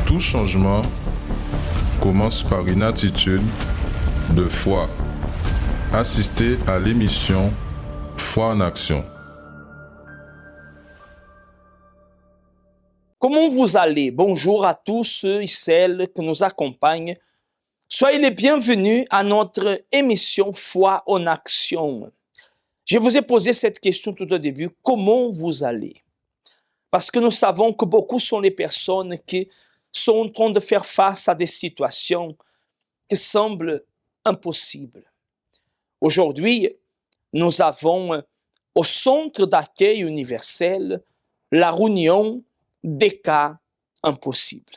Tout changement commence par une attitude de foi. Assistez à l'émission Foi en action. Comment vous allez? Bonjour à tous ceux et celles qui nous accompagnent. Soyez les bienvenus à notre émission Foi en action. Je vous ai posé cette question tout au début. Comment vous allez? Parce que nous savons que beaucoup sont les personnes qui sont en train de faire face à des situations qui semblent impossibles. Aujourd'hui, nous avons au centre d'accueil universel la réunion des cas impossibles.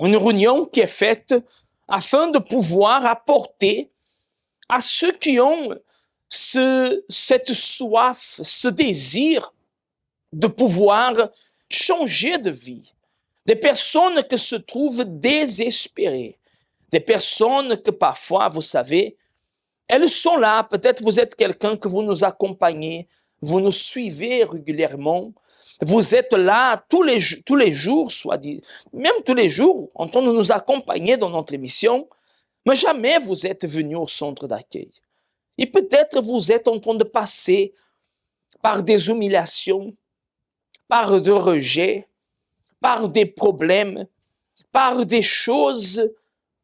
Une réunion qui est faite afin de pouvoir apporter à ceux qui ont cette soif, ce désir de pouvoir changer de vie. Des personnes qui se trouvent désespérées. Des personnes que parfois, vous savez, elles sont là. Peut-être vous êtes quelqu'un que vous nous accompagnez, vous nous suivez régulièrement. Vous êtes là tous les jours, soit dit, même tous les jours, en train de nous accompagner dans notre émission, mais jamais vous êtes venu au centre d'accueil. Et peut-être vous êtes en train de passer par des humiliations, par des rejets, par des problèmes, par des choses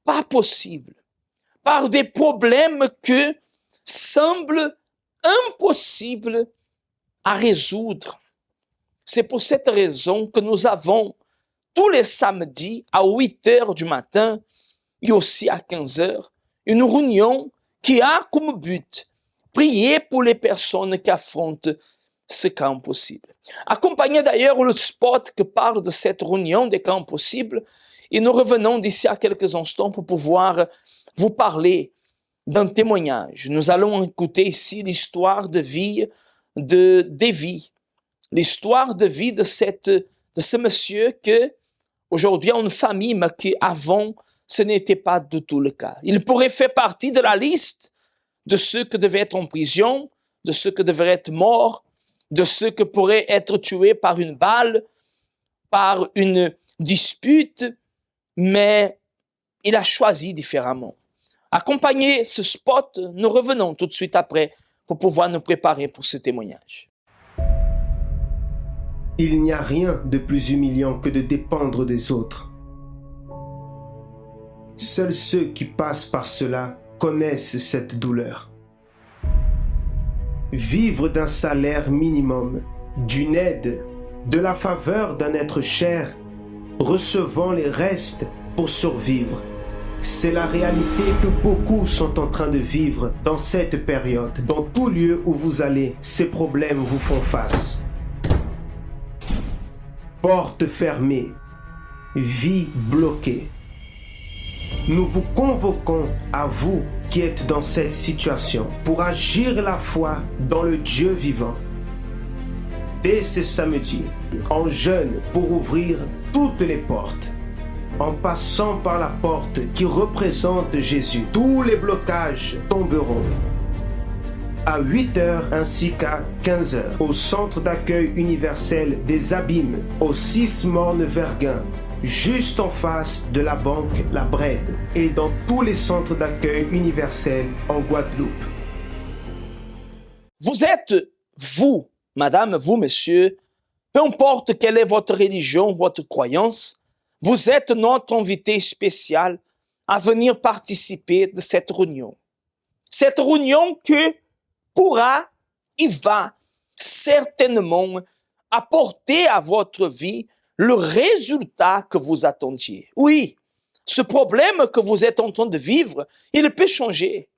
pas possibles, par des problèmes qui semblent impossibles à résoudre. C'est pour cette raison que nous avons tous les samedis à 8 heures du matin et aussi à 15 heures une réunion qui a comme but prier pour les personnes qui affrontent ce cas impossible. Accompagné d'ailleurs le spot qui parle de cette réunion des cas impossibles, et nous revenons d'ici à quelques instants pour pouvoir vous parler d'un témoignage. Nous allons écouter ici l'histoire de vie de Davy, l'histoire de vie de ce monsieur que aujourd'hui a une famille, mais qu'avant ce n'était pas du tout le cas. Il pourrait faire partie de la liste de ceux qui devaient être en prison, de ceux qui devraient être morts, de ceux qui pourraient être tués par une balle, par une dispute, mais il a choisi différemment. Accompagné ce spot, nous revenons tout de suite après pour pouvoir nous préparer pour ce témoignage. Il n'y a rien de plus humiliant que de dépendre des autres. Seuls ceux qui passent par cela connaissent cette douleur. Vivre d'un salaire minimum, d'une aide, de la faveur d'un être cher, recevant les restes pour survivre. C'est la réalité que beaucoup sont en train de vivre dans cette période. Dans tout lieu où vous allez, ces problèmes vous font face. Porte fermée, vie bloquée. Nous vous convoquons à vous qui êtes dans cette situation pour agir la foi dans le Dieu vivant. Dès ce samedi, en jeûne pour ouvrir toutes les portes, en passant par la porte qui représente Jésus, tous les blocages tomberont. À 8h ainsi qu'à 15h, au centre d'accueil universel des Abîmes, au 6 Morne-Verguin, juste en face de la banque La Brède, et dans tous les centres d'accueil universels en Guadeloupe. Vous êtes, vous, madame, vous, monsieur, peu importe quelle est votre religion, votre croyance, vous êtes notre invité spécial à venir participer de cette réunion. Cette réunion que pourra, il va certainement apporter à votre vie le résultat que vous attendiez. Oui, ce problème que vous êtes en train de vivre, il peut changer.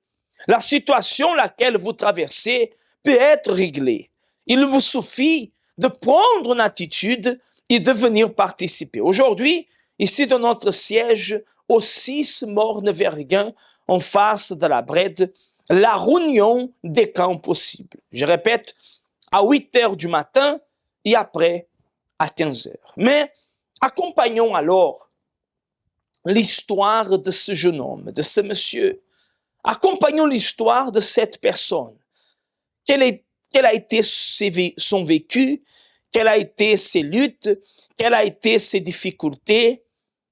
La situation laquelle vous traversez peut être réglée. Il vous suffit de prendre une attitude et de venir participer. Aujourd'hui, ici dans notre siège, au 6 Morne-Verguin, en face de la Brède, la réunion des cas possibles. Je répète, à 8 heures du matin et après à 15 heures. Mais accompagnons alors l'histoire de ce jeune homme, de ce monsieur. Accompagnons l'histoire de cette personne. Quel a été son vécu, quelles a été ses luttes, quelles a été ses difficultés,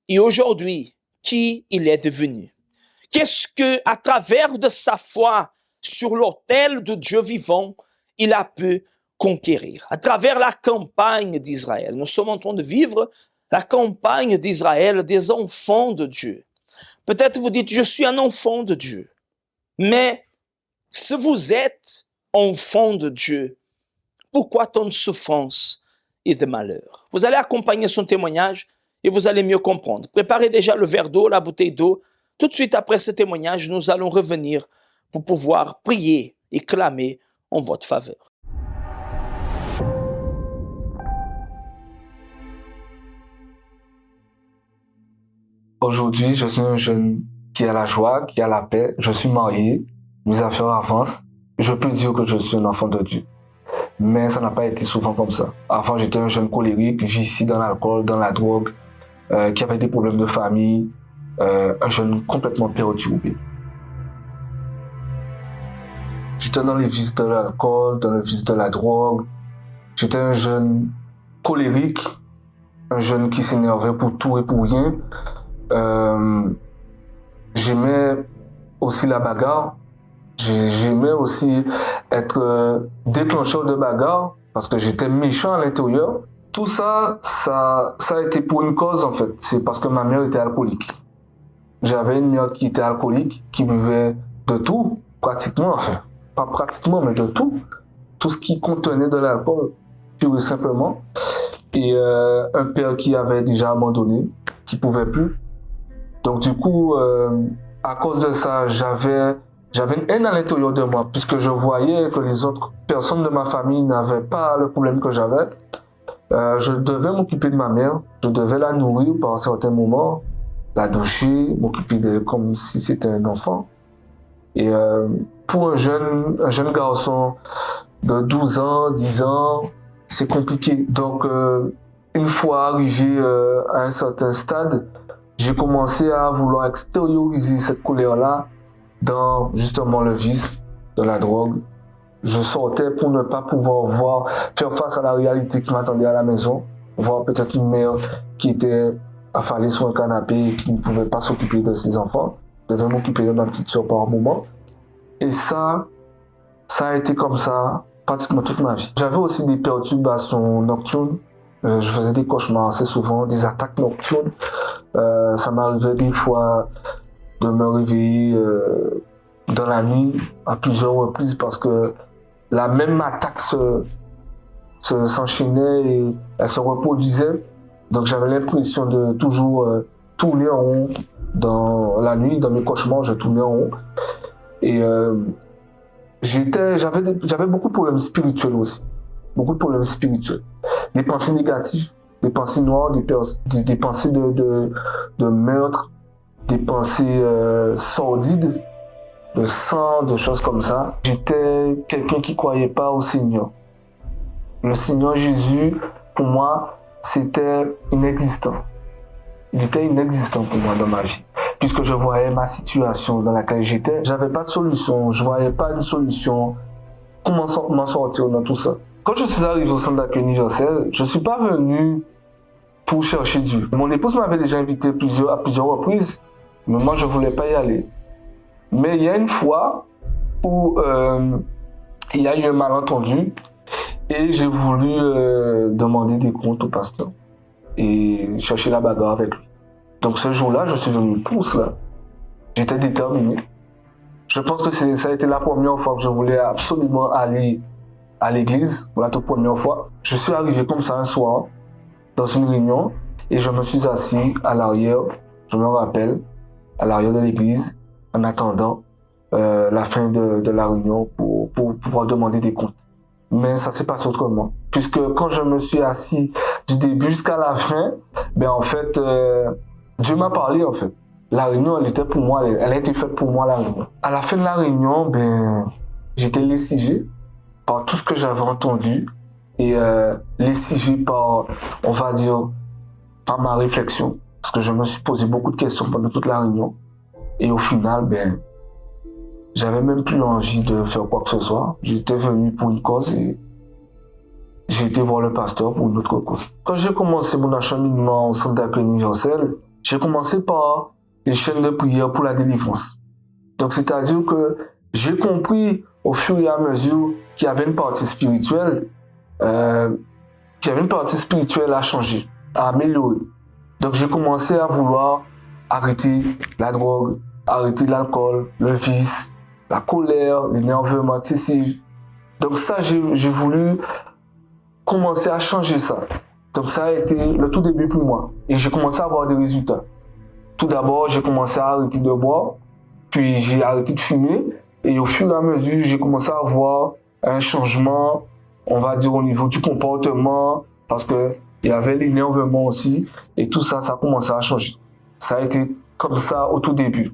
et aujourd'hui, qui il est devenu. Qu'est-ce que, à travers de sa foi sur l'autel de Dieu vivant, il a pu conquérir. À travers la campagne d'Israël. Nous sommes en train de vivre la campagne d'Israël, des enfants de Dieu. Peut-être vous dites, je suis un enfant de Dieu. Mais si vous êtes enfant de Dieu, pourquoi tant de souffrance et de malheur? Vous allez accompagner son témoignage et vous allez mieux comprendre. Préparez déjà le verre d'eau, la bouteille d'eau. Tout de suite après ce témoignage, nous allons revenir pour pouvoir prier et clamer en votre faveur. Aujourd'hui, je suis un jeune qui a la joie, qui a la paix. Je suis marié, mes affaires avancent. Je peux dire que je suis un enfant de Dieu. Mais ça n'a pas été souvent comme ça. Avant, j'étais un jeune colérique, vicié dans l'alcool, dans la drogue, qui avait des problèmes de famille, un jeune complètement perturbé. J'étais dans les vices de l'alcool, dans les vices de la drogue. J'étais un jeune colérique, un jeune qui s'énervait pour tout et pour rien. J'aimais aussi la bagarre. J'aimais aussi être déclencheur de bagarre parce que j'étais méchant à l'intérieur. Tout ça a été pour une cause en fait. C'est parce que ma mère était alcoolique. J'avais une mère qui était alcoolique, qui buvait de tout, pratiquement, enfin, pas pratiquement, mais de tout. Tout ce qui contenait de l'alcool, pur et simplement. Et un père qui avait déjà abandonné, qui pouvait plus. Donc du coup, à cause de ça, j'avais une haine à l'intérieur de moi, puisque je voyais que les autres personnes de ma famille n'avaient pas le problème que j'avais. Je devais m'occuper de ma mère, je devais la nourrir par certains moments, la doucher, m'occuper d'elle comme si c'était un enfant. Et pour un jeune garçon de 12 ans, 10 ans, c'est compliqué. Donc, une fois arrivé à un certain stade, j'ai commencé à vouloir extérioriser cette colère-là dans justement le vice de la drogue. Je sortais pour ne pas pouvoir faire face à la réalité qui m'attendait à la maison, voir peut-être une mère qui était affalée sur un canapé et qui ne pouvait pas s'occuper de ses enfants. Je devais m'occuper de ma petite soeur par moment. Et ça a été comme ça pratiquement toute ma vie. J'avais aussi des perturbations nocturnes. Je faisais des cauchemars assez souvent, des attaques nocturnes. Ça m'arrivait des fois de me réveiller dans la nuit à plusieurs reprises parce que la même attaque s'enchaînait et elle se reproduisait. Donc j'avais l'impression de toujours tourner en rond dans la nuit, dans mes cauchemars, je tournais en rond. Et j'avais beaucoup de problèmes spirituels aussi. Beaucoup de problèmes spirituels. Des pensées négatives, des pensées noires, des pensées de meurtre, des pensées sordides, de sang, de choses comme ça. J'étais quelqu'un qui croyait pas au Seigneur. Le Seigneur Jésus, pour moi, c'était inexistant. Il était inexistant pour moi dans ma vie. Puisque je voyais ma situation dans laquelle j'étais, j'avais pas de solution, je voyais pas une solution. Comment m'en sortir dans tout ça? Quand je suis arrivé au centre d'accueil universel, je suis pas venu pour chercher Dieu. Mon épouse m'avait déjà invité à plusieurs reprises, mais moi je voulais pas y aller. Mais il y a une fois où il y a eu un malentendu et j'ai voulu demander des comptes au pasteur et chercher la bagarre avec lui. Donc ce jour-là, je suis venu pour cela. J'étais déterminé. Je pense que ça a été la première fois que je voulais absolument aller à l'église, pour la toute première fois. Je suis arrivé comme ça un soir, dans une réunion, et je me suis assis à l'arrière, je me rappelle, à l'arrière de l'église, en attendant la fin de la réunion pour pouvoir demander des comptes. Mais ça s'est passé autrement. Puisque quand je me suis assis du début jusqu'à la fin, ben en fait, Dieu m'a parlé en fait. La réunion, elle était pour moi, elle a été faite pour moi la réunion. À la fin de la réunion, ben, j'étais lessivé par tout ce que j'avais entendu et lessivé par, on va dire, par ma réflexion. Parce que je me suis posé beaucoup de questions pendant toute la réunion. Et au final, ben, j'avais même plus envie de faire quoi que ce soit. J'étais venu pour une cause et j'ai été voir le pasteur pour une autre cause. Quand j'ai commencé mon acheminement au centre d'accueil universel, j'ai commencé par les chaînes de prière pour la délivrance. Donc, c'est-à-dire que j'ai compris au fur et à mesure qu'il y avait une partie spirituelle, à changer, à améliorer. Donc, j'ai commencé à vouloir arrêter la drogue, arrêter l'alcool, le vice, la colère, l'énervement excessif. Donc ça, j'ai voulu commencer à changer ça. Donc ça a été le tout début pour moi. Et j'ai commencé à avoir des résultats. Tout d'abord, j'ai commencé à arrêter de boire, puis j'ai arrêté de fumer. Et au fur et à mesure, j'ai commencé à avoir un changement, on va dire au niveau du comportement, parce que il y avait l'énervement aussi. Et tout ça, ça a commencé à changer. Ça a été comme ça au tout début.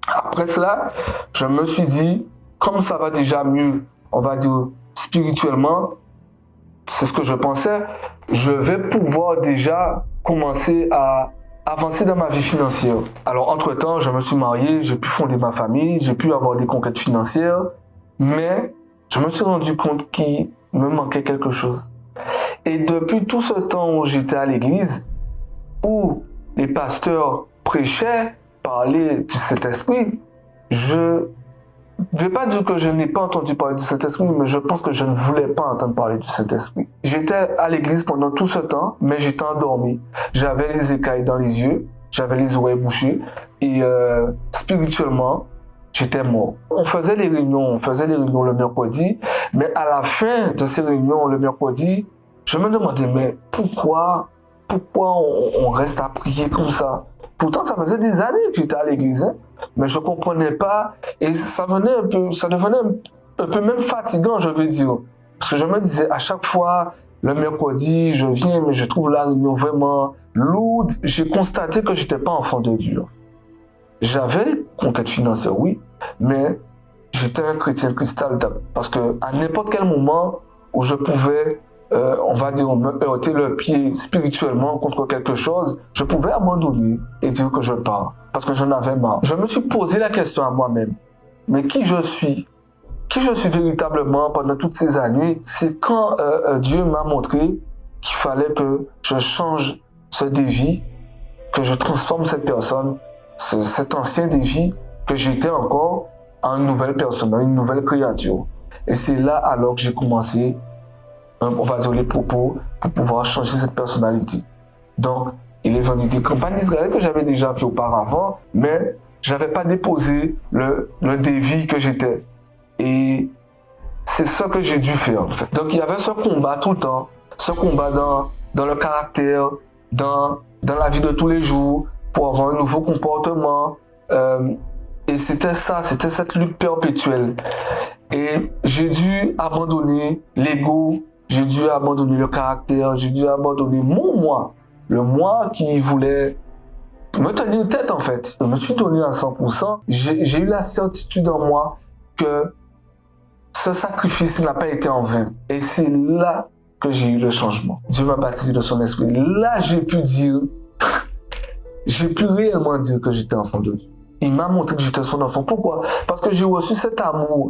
Après cela, je me suis dit, comme ça va déjà mieux, on va dire spirituellement, c'est ce que je pensais, je vais pouvoir déjà commencer à avancer dans ma vie financière. Alors, entre-temps, je me suis marié, j'ai pu fonder ma famille, j'ai pu avoir des conquêtes financières, mais je me suis rendu compte qu'il me manquait quelque chose. Et depuis tout ce temps où j'étais à l'église, où les pasteurs prêchaient, parlaient du Saint-Esprit, je ne vais pas dire que je n'ai pas entendu parler du Saint-Esprit, mais je pense que je ne voulais pas entendre parler du Saint-Esprit. J'étais à l'église pendant tout ce temps, mais j'étais endormi. J'avais les écailles dans les yeux, j'avais les oreilles bouchées, et spirituellement, j'étais mort. On faisait les réunions le mercredi, mais à la fin de ces réunions le mercredi, je me demandais, mais pourquoi on reste à prier comme ça? Pourtant, ça faisait des années que j'étais à l'église, hein, mais je comprenais pas, et ça devenait un peu même fatigant, je veux dire. Parce que je me disais, à chaque fois, le mercredi, je viens, mais je trouve la réunion vraiment lourde. J'ai constaté que j'étais pas enfant de Dieu. J'avais des conquêtes financières, oui, mais j'étais un chrétien cristal, parce que à n'importe quel moment où je pouvais, on va dire, me heurter le pied spirituellement contre quelque chose, je pouvais abandonner et dire que je pars, parce que j'en avais marre. Je me suis posé la question à moi-même, mais qui je suis véritablement pendant toutes ces années? C'est quand Dieu m'a montré qu'il fallait que je change ce défi, que je transforme cette personne, cet ancien défi que j'étais encore, en une nouvelle personne, en une nouvelle créature. Et c'est là alors que j'ai commencé, on va dire, les propos pour pouvoir changer cette personnalité. Donc, il est venu des campagnes d'Israël que j'avais déjà fait auparavant, mais j'avais pas déposé le défi que j'étais. Et c'est ça que j'ai dû faire, en fait. Donc, il y avait ce combat tout le temps, ce combat dans le caractère, dans la vie de tous les jours, pour avoir un nouveau comportement. Et c'était ça, c'était cette lutte perpétuelle. Et j'ai dû abandonner l'ego, j'ai dû abandonner le caractère, j'ai dû abandonner mon moi, le moi qui voulait me tenir tête, en fait. Je me suis donné à 100%. J'ai eu la certitude en moi que ce sacrifice n'a pas été en vain. Et c'est là que j'ai eu le changement. Dieu m'a baptisé de son esprit. Là, j'ai pu dire, j'ai pu réellement dire que j'étais enfant de Dieu. Il m'a montré que j'étais son enfant. Pourquoi? Parce que j'ai reçu cet amour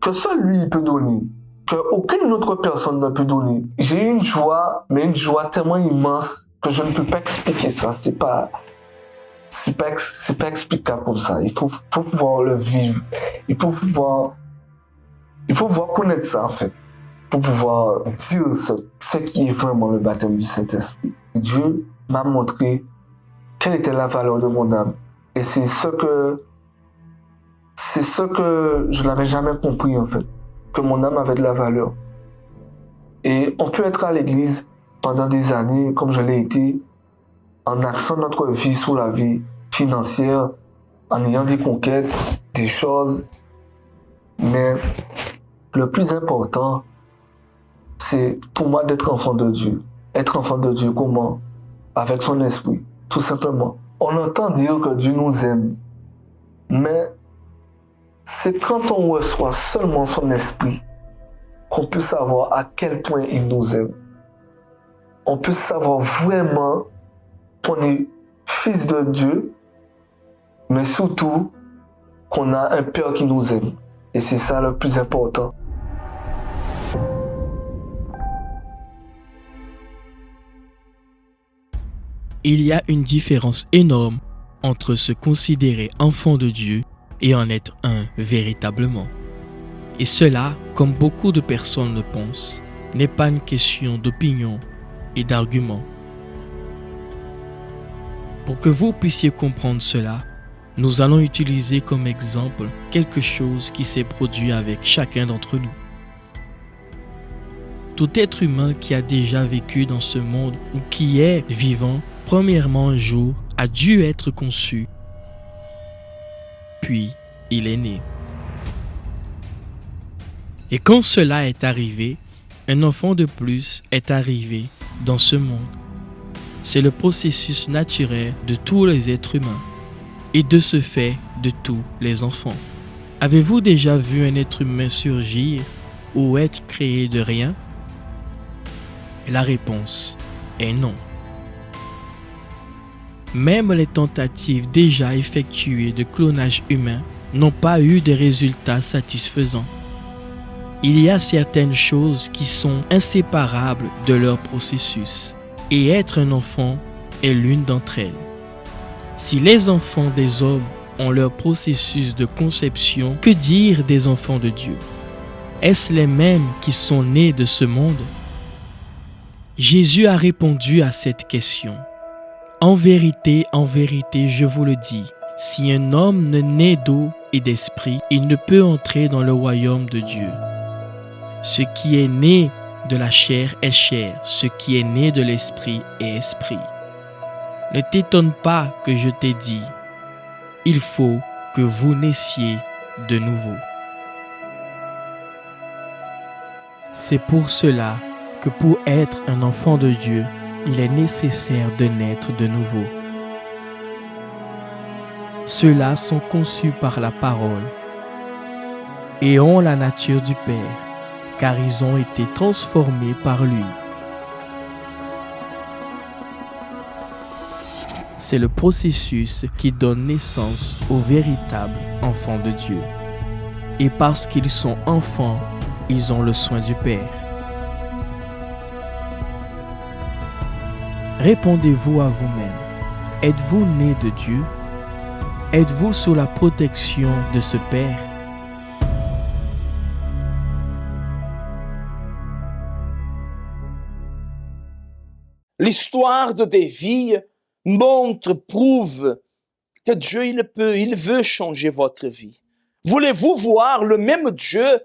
que seul lui peut donner, qu'aucune autre personne ne peut donner. J'ai eu une joie, mais une joie tellement immense que je ne peux pas expliquer ça. C'est pas explicable comme ça. Il faut pouvoir le vivre. Il faut pouvoir connaître ça, en fait, pour pouvoir dire ce qui est vraiment le baptême du Saint-Esprit. Dieu m'a montré quelle était la valeur de mon âme. Et c'est ce que je n'avais jamais compris, en fait, que mon âme avait de la valeur. Et on peut être à l'église pendant des années, comme je l'ai été, en axant notre vie sur la vie financière, en ayant des conquêtes, des choses. Mais le plus important, c'est pour moi d'être enfant de Dieu. Être enfant de Dieu, comment? Avec son esprit, tout simplement. On entend dire que Dieu nous aime, mais c'est quand on reçoit seulement son esprit qu'on peut savoir à quel point il nous aime. On peut savoir vraiment qu'on est fils de Dieu, mais surtout qu'on a un Père qui nous aime. Et c'est ça le plus important. Il y a une différence énorme entre se considérer enfant de Dieu et en être un véritablement. Et cela, comme beaucoup de personnes le pensent, n'est pas une question d'opinion et d'argument. Pour que vous puissiez comprendre cela, nous allons utiliser comme exemple quelque chose qui s'est produit avec chacun d'entre nous. Tout être humain qui a déjà vécu dans ce monde ou qui est vivant, premièrement un jour, a dû être conçu, puis il est né. Et quand cela est arrivé, un enfant de plus est arrivé dans ce monde. C'est le processus naturel de tous les êtres humains et de ce fait de tous les enfants. Avez-vous déjà vu un être humain surgir ou être créé de rien? La réponse est non. Même les tentatives déjà effectuées de clonage humain n'ont pas eu de résultats satisfaisants. Il y a certaines choses qui sont inséparables de leur processus, et être un enfant est l'une d'entre elles. Si les enfants des hommes ont leur processus de conception, que dire des enfants de Dieu? Est-ce les mêmes qui sont nés de ce monde? Jésus a répondu à cette question. En vérité, je vous le dis, si un homme ne naît d'eau et d'esprit, il ne peut entrer dans le royaume de Dieu. Ce qui est né de la chair est chair, ce qui est né de l'esprit est esprit. Ne t'étonne pas que je t'ai dit, il faut que vous naissiez de nouveau. C'est pour cela que pour être un enfant de Dieu, il est nécessaire de naître de nouveau. Ceux-là sont conçus par la parole et ont la nature du Père, car ils ont été transformés par lui. C'est le processus qui donne naissance aux véritables enfants de Dieu. Et parce qu'ils sont enfants, ils ont le soin du Père. Répondez-vous à vous-même. Êtes-vous né de Dieu? Êtes-vous sous la protection de ce Père? L'histoire de des vies prouve que Dieu, il veut changer votre vie. Voulez-vous voir le même Dieu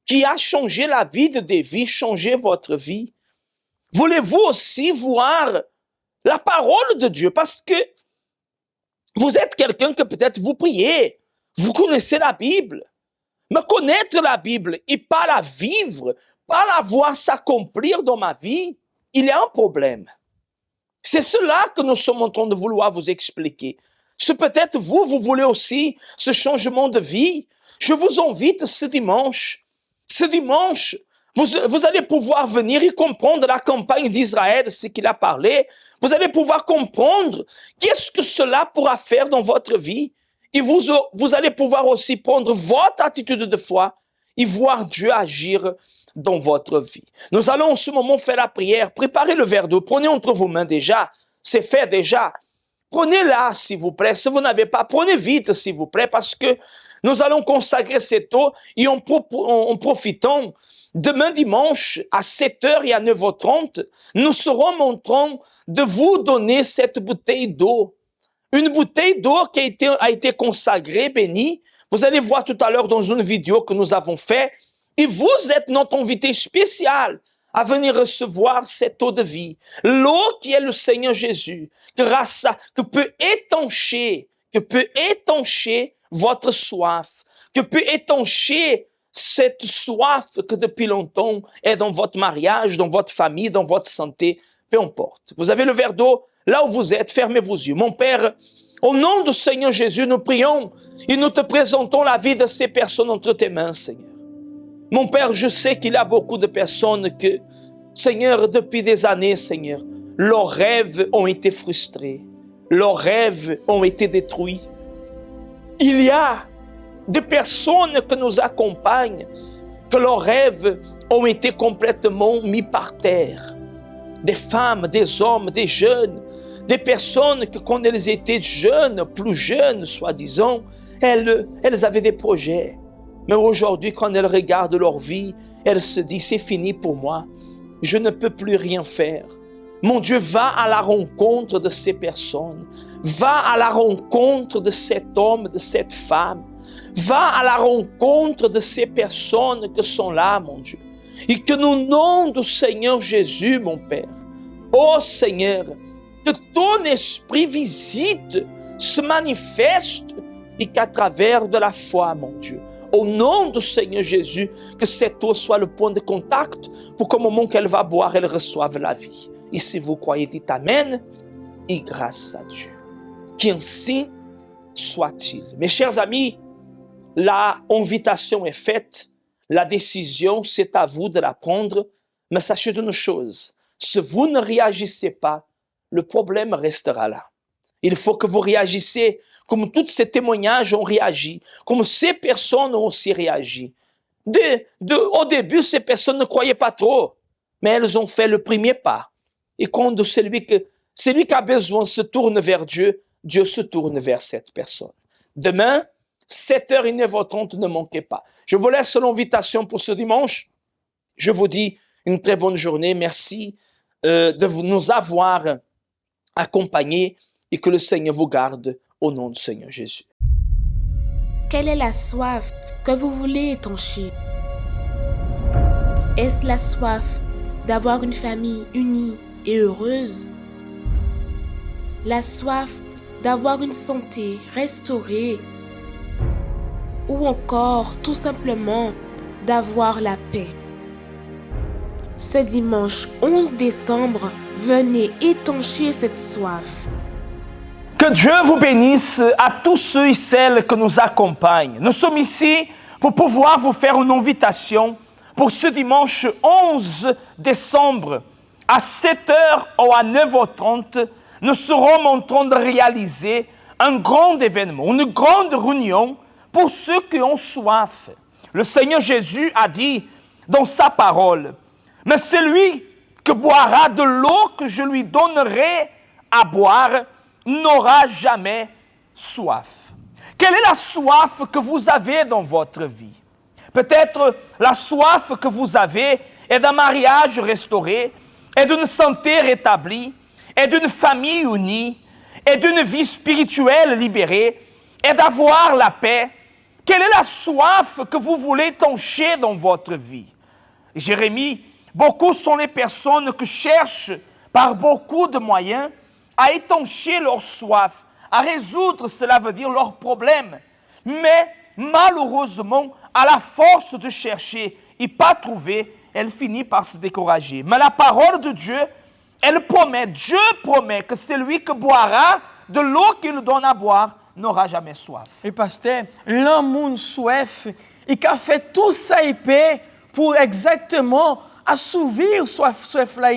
qui a changé la vie de des vies, changer votre vie? Voulez-vous aussi voir la parole de Dieu? Parce que vous êtes quelqu'un que peut-être vous priez, vous connaissez la Bible, mais connaître la Bible et pas la vivre, pas la voir s'accomplir dans ma vie, il y a un problème. C'est cela que nous sommes en train de vouloir vous expliquer. C'est peut-être vous voulez aussi ce changement de vie. Je vous invite ce dimanche. Ce dimanche, vous allez pouvoir venir et comprendre la campagne d'Israël, ce qu'il a parlé. Vous allez pouvoir comprendre qu'est-ce que cela pourra faire dans votre vie. Et vous allez pouvoir aussi prendre votre attitude de foi et voir Dieu agir dans votre vie. Nous allons en ce moment faire la prière. Préparez le verre d'eau. Prenez entre vos mains déjà. C'est fait déjà. Prenez-la, s'il vous plaît. Si vous n'avez pas, prenez vite, s'il vous plaît, parce que nous allons consacrer cette eau et en profitant, demain dimanche, à 7h et à 9h30, nous serons en train de vous donner cette bouteille d'eau. Une bouteille d'eau qui a été consacrée, bénie. Vous allez voir tout à l'heure dans une vidéo que nous avons faite. Et vous êtes notre invité spécial à venir recevoir cette eau de vie. L'eau qui est le Seigneur Jésus, que peut étancher votre soif, que peut étancher cette soif que depuis longtemps est dans votre mariage, dans votre famille, dans votre santé, peu importe. Vous avez le verre d'eau, là où vous êtes, fermez vos yeux. Mon Père, au nom du Seigneur Jésus, nous prions et nous te présentons la vie de ces personnes entre tes mains, Seigneur. Mon Père, je sais qu'il y a beaucoup de personnes que, Seigneur, depuis des années, Seigneur, leurs rêves ont été frustrés. Leurs rêves ont été détruits. Il y a des personnes que nous accompagnent, que leurs rêves ont été complètement mis par terre. Des femmes, des hommes, des jeunes, Des personnes que quand elles étaient jeunes, plus jeunes, soi-disant, elles avaient des projets. Mais aujourd'hui, quand elles regardent leur vie, elles se disent, c'est fini pour moi. Je ne peux plus rien faire. Mon Dieu, va à la rencontre de ces personnes. Va à la rencontre de cet homme, de cette femme. Va à la rencontre de ces personnes qui sont là, mon Dieu. Et que nous, au nom du Seigneur Jésus, mon Père, ô Seigneur, que ton esprit visite, se manifeste et qu'à travers de la foi, mon Dieu, au nom du Seigneur Jésus, que cette eau soit le point de contact pour qu'au moment qu'elle va boire, elle reçoive la vie. Et si vous croyez, dites Amen et grâce à Dieu. Qu'ainsi soit-il. Mes chers amis, la invitation est faite, la décision, c'est à vous de la prendre, mais sachez une chose, si vous ne réagissez pas, le problème restera là. Il faut que vous réagissiez comme tous ces témoignages ont réagi, comme ces personnes ont aussi réagi. Au début, ces personnes ne croyaient pas trop, mais elles ont fait le premier pas. Et quand celui qui a besoin se tourne vers Dieu, Dieu se tourne vers cette personne. Demain, 7h et 9h30, ne manquez pas. Je vous laisse l'invitation pour ce dimanche. Je vous dis une très bonne journée. Merci de nous avoir accompagnés et que le Seigneur vous garde au nom du Seigneur Jésus. Quelle est la soif que vous voulez étancher? Est-ce la soif d'avoir une famille unie et heureuse? La soif d'avoir une santé restaurée? Ou encore, tout simplement, d'avoir la paix? Ce dimanche 11 décembre, venez étancher cette soif. Que Dieu vous bénisse à tous ceux et celles que nous accompagnent. Nous sommes ici pour pouvoir vous faire une invitation pour ce dimanche 11 décembre à 7h ou à 9h30. Nous serons en train de réaliser un grand événement, une grande réunion pour ceux qui ont soif. Le Seigneur Jésus a dit dans sa parole, « Mais celui qui boira de l'eau que je lui donnerai à boire n'aura jamais soif. » Quelle est la soif que vous avez dans votre vie? Peut-être la soif que vous avez est d'un mariage restauré, est d'une santé rétablie, est d'une famille unie, est d'une vie spirituelle libérée, est d'avoir la paix. Quelle est la soif que vous voulez étancher dans votre vie? Jérémie, beaucoup sont les personnes qui cherchent par beaucoup de moyens à étancher leur soif, à résoudre, cela veut dire, leurs problèmes. Mais malheureusement, à la force de chercher et pas trouver, elle finit par se décourager. Mais la parole de Dieu, elle promet, Dieu promet que celui qui boira de l'eau qu'il donne à boire n'aura jamais soif. Et pasteur, l'homme soif, et qui a fait tout ça pour exactement assouvir soif là.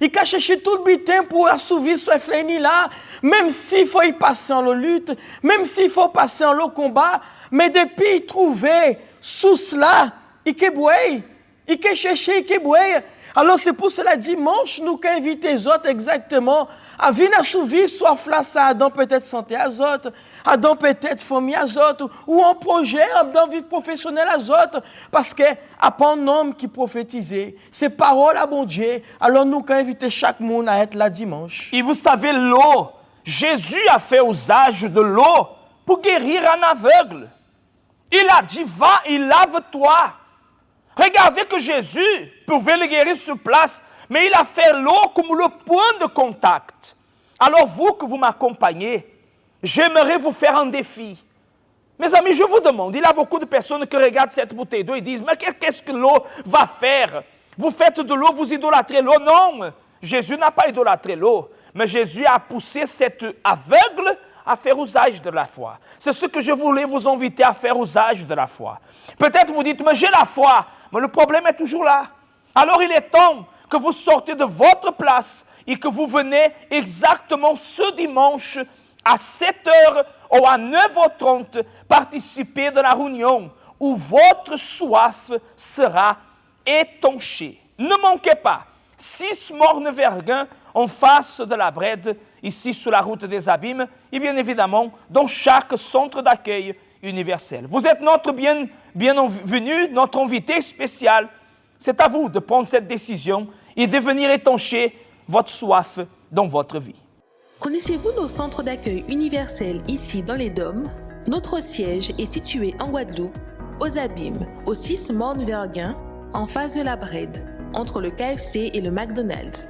Il a cherché tout le butin pour assouvir soif là, même s'il faut y passer en la lutte, même s'il faut passer en le combat, mais depuis trouver sous cela, il a boire, il a cherché, il a boire. Alors c'est pour cela dimanche, nous invitons les autres exactement à venir assouvir soif là, ça dans peut-être santé à autres, dans peut-être famille à autres, ou en projet, dans vie professionnelle à autres, parce que à pas un homme qui prophétisait, c'est parole à bon Dieu. Alors nous invitons chaque monde à être là dimanche. Et vous savez l'eau, Jésus a fait usage de l'eau pour guérir un aveugle. Il a dit, va et lave-toi. Regardez que Jésus pouvait le guérir sur place, mais il a fait l'eau comme le point de contact. Alors vous que vous m'accompagnez, j'aimerais vous faire un défi. Mes amis, je vous demande, il y a beaucoup de personnes qui regardent cette bouteille d'eau et disent, mais qu'est-ce que l'eau va faire? Vous faites de l'eau, vous idolâtrez l'eau. Non, Jésus n'a pas idolâtré l'eau, mais Jésus a poussé cet aveugle à faire usage de la foi. C'est ce que je voulais vous inviter à faire usage de la foi. Peut-être vous dites, mais j'ai la foi, mais le problème est toujours là. Alors il est temps que vous sortez de votre place et que vous venez exactement ce dimanche à 7h ou à 9h30 participer de la réunion où votre soif sera étanchée. Ne manquez pas, 6 mornes-verguins en face de la Brède, ici sur la route des Abîmes, et bien évidemment dans chaque centre d'accueil universel. Vous êtes notre bienvenu, notre invité spécial. C'est à vous de prendre cette décision et de venir étancher votre soif dans votre vie. Connaissez-vous nos centres d'accueil universels ici dans les Dômes? Notre siège est situé en Guadeloupe, aux Abîmes, au 6 Morne-Verguin, en face de la Brède, entre le KFC et le McDonald's.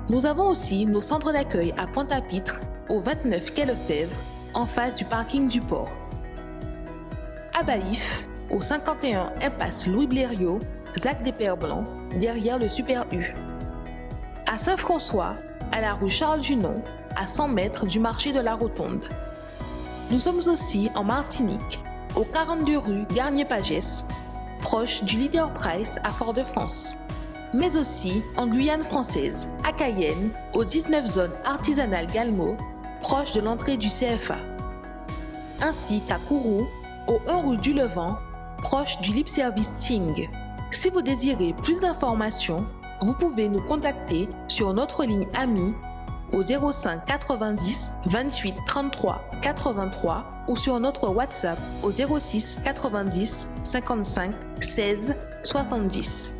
Nous avons aussi nos centres d'accueil à Pointe-à-Pitre, au 29 quai Lefebvre, en face du parking du port. À Baïf, au 51 impasse Louis Blériot, Zac des Pères Blancs, derrière le Super U. À Saint-François, à la rue Charles Junon, à 100 mètres du marché de la Rotonde. Nous sommes aussi en Martinique, au 42 rue Garnier-Pagès, proche du Leader Price à Fort-de-France. Mais aussi en Guyane française, à Cayenne, au 19 zone artisanale Galmo, proche de l'entrée du CFA. Ainsi qu'à Kourou, au 1 rue du Levant, proche du Lip Service Ting. Si vous désirez plus d'informations, vous pouvez nous contacter sur notre ligne AMI au 05 90 28 33 83 ou sur notre WhatsApp au 06 90 55 16 70.